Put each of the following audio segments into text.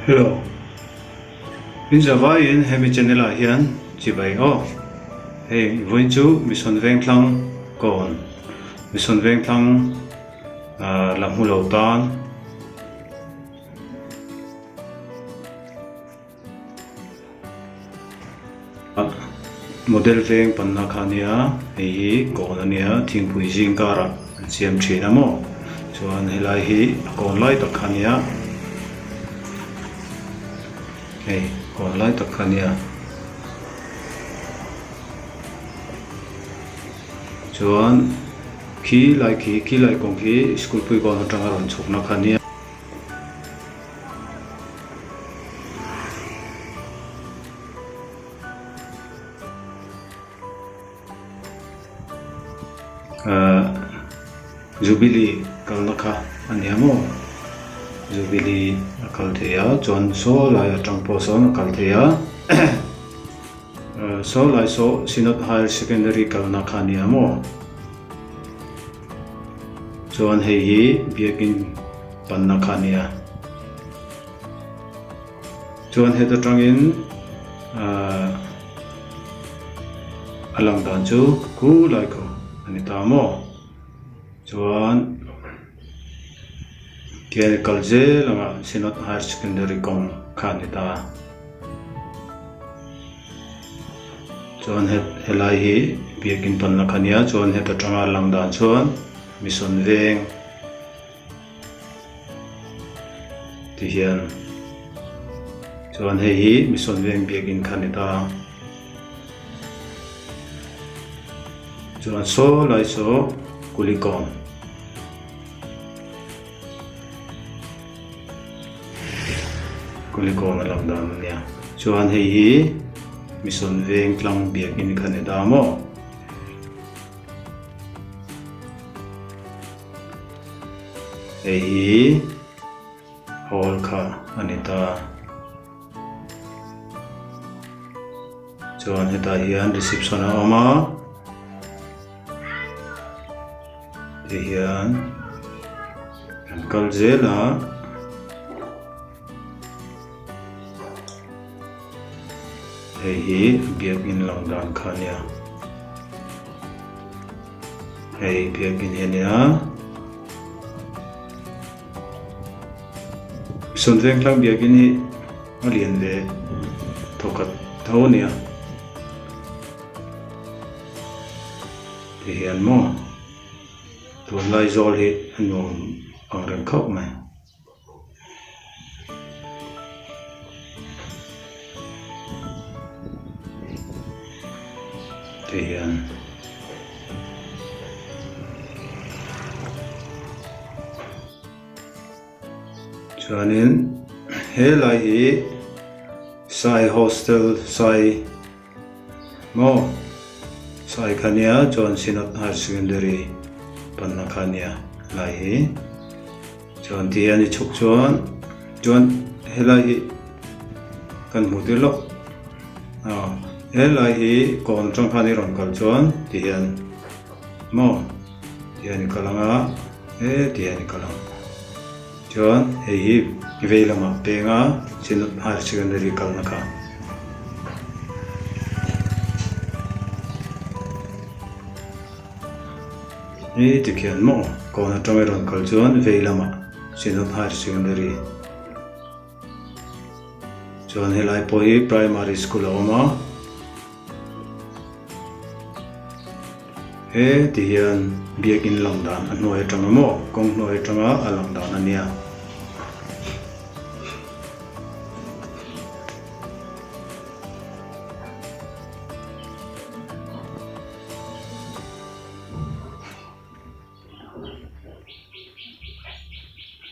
Hello. In Javain hemi channel a hian chibai o. Hey, voin chu mission veng thlang kon. Mission veng thlang lam hu lo tan. Model veng panna khania hei kon ania thingpui jingkara siam thina mo. Chuan helai hi kon lai tak khania. Hey, còn lại tất cả nha. Chuan khi lại con khi school pui con trang aron chuk na khania. Jubilee kalna kha aniamo. Jubilee kalthea chuan so lai atang poson kalthea so lai so Sinat Higher Secondary kalna khania mo chuan hei biakin panna khania chuan heta tangin alang dan chu ku lai ko anita mo chuan Kian kalje langa Sinat Higher Secondary kong khanita chuan helai hi biakin panna khania chuan heta tanga langdan chuan mission veng ti hian chuan hei hi mission veng biakin khanita chuan so lai so kulikon kulikon alam dan niya chuan hei hi mission veng tlang biakin khanita mo hei hi hall kha anita chuan heta hian reception a awma ti hian an kal zela hei hi biakin langdan khania hei biakin henia mission veng tlang biakin hi alian ve thokat thonia ti hian mo tuan lai zol hi anom angreng khop mai Tiyan. Chuanin helai hi sai hostel sai mo sai khania chuan Sinat Higher Secondary panna khania lai hi chuan tiyan hi chuk chuan helai hi kan mutilok helai hi kon trong khani ron kal chuan tiyan mo tiyan kalanga tiyan kalang chuan hei hi veilama penga Sinat Higher Secondary kalna kha tikhian mo kon atang ron kal chuan veilama Sinat Higher Secondary chuan helai po hi primary school awma ti hian biakin langdan a hnuai atanga mo kong hnuai atanga a langdan ania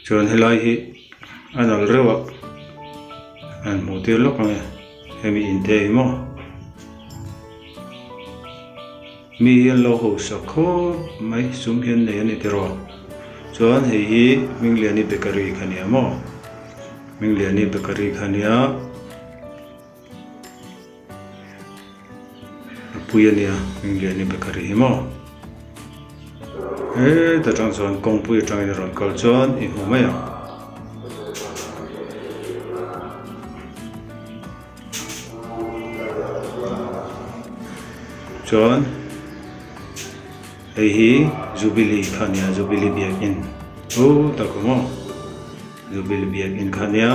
chuan helai hi anal rewa an mutir lok anga hemi inte mo mi lo ho sakho mai sum hian nei ani tero chuan hei hi mingliani bakery khania mo mingliani bakery khania puyania mingliani bakery hi mo ta chang chuan kongpui atangin ron kal chuan i hu mai chuan hei hi jubilee khania jubilee biakin takumo jubilee biakin khania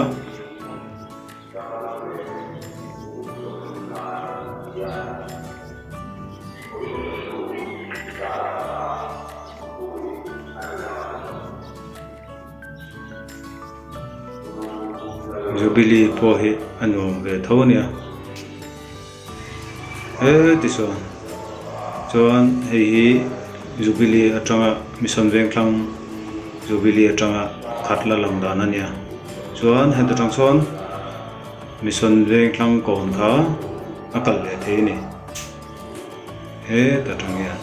jubilee po hi anu ve thonia tison chuan hei hi jubilee atanga mission veng thlang jubilee atanga khatla lam dan ania chuan he ta chon mission veng thlang kon kha akal le theini he ta thangya